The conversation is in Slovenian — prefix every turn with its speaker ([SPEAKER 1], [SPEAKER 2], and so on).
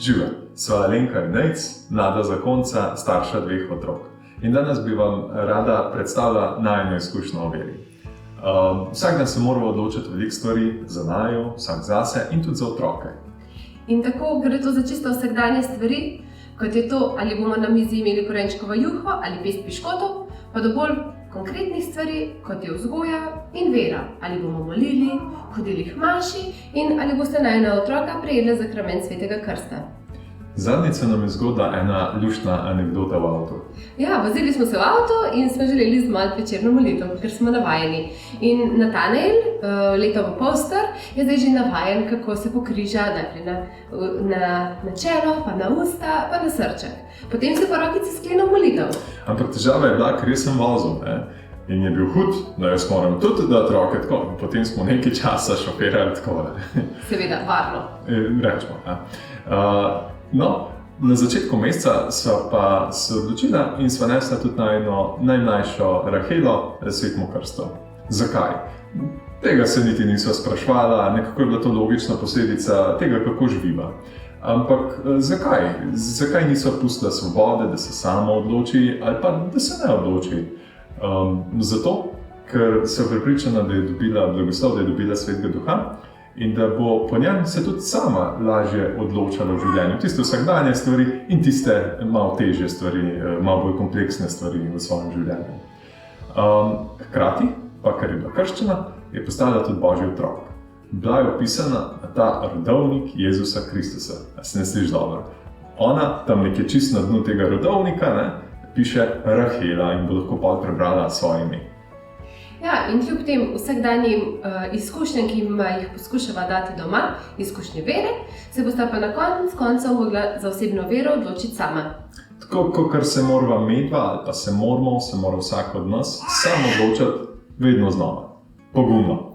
[SPEAKER 1] Živijo, sva Alenka in Nejc, mlada zakonca, starša 2 otrok. In danes bi vam rada predstavila najino izkušnjo o veri. Vsak dan se moramo odločiti veliko stvari za naju, vsak zase in tudi za otroke.
[SPEAKER 2] In tako gre to za čisto vsakdanje stvari, kot je to, ali bomo na mizi imeli korenčkovo juho ali pest piškotov, pa do bolj konkretnih stvari, kot je vzgoja in vera. Ali bomo molili, hodili k maši in ali boste najina otroka prejeli zakrament svetega krsta.
[SPEAKER 1] Zadnjič nam je zgodila ena luštna anekdota v avtu.
[SPEAKER 2] Ja, vozili smo se v avto in smo želeli zmoliti večerno molitev, ker smo navajeni. In Natanel, leto v pol star, je zdaj že navajen, kako se pokriža najprej na čelo, pa na usta, pa na srček. Potem se pa rokice sklene v molitev.
[SPEAKER 1] Ampak težava je bila, ker jaz sem vozil, in je bil hud, da jaz moram tudi dati roke tako. Potem smo nekaj časa šoferali tako.
[SPEAKER 2] Seveda, varno.
[SPEAKER 1] Rečemo, No, na začetku meseca sva pa se odločila in sva nesla tudi najino najmlajšo Rahelo svetemu krstu. Zakaj? Tega se niti nisva sprašvala, nekako je bila to logična posledica tega, kako živiva. Ampak zakaj? Zakaj nisva pustila svobode, da se sama odloči ali pa da se ne odloči? Zato, ker sem prepričana, da je dobila blagoslov, da je dobila svetega duha, in da bo po njem se tudi sama lažje odločala v življenju. Tiste vsakdanje stvari in tiste malo težje stvari, malo bolj kompleksne stvari v svojem življenju. Hkrati, pa ker je bila krščena, je postala tudi Božji otrok. Bila je opisana ta rodovnik Jezusa Kristusa. A se ne sliši dobro? Ona, tam nekje čisto na dnu tega rodovnika, piše Rahela in bo lahko pa prebrala svoje ime.
[SPEAKER 2] Ja, in kljub tem vsakdanjim izkušnjam, ki jih poskušava dati doma, izkušnje vere, se bosta pa na koncu mogla za osebno vero odločiti sama.
[SPEAKER 1] Tako, kot se morava medva ali pa se mora vsak od nas sam odločiti vedno znova. Pogumno.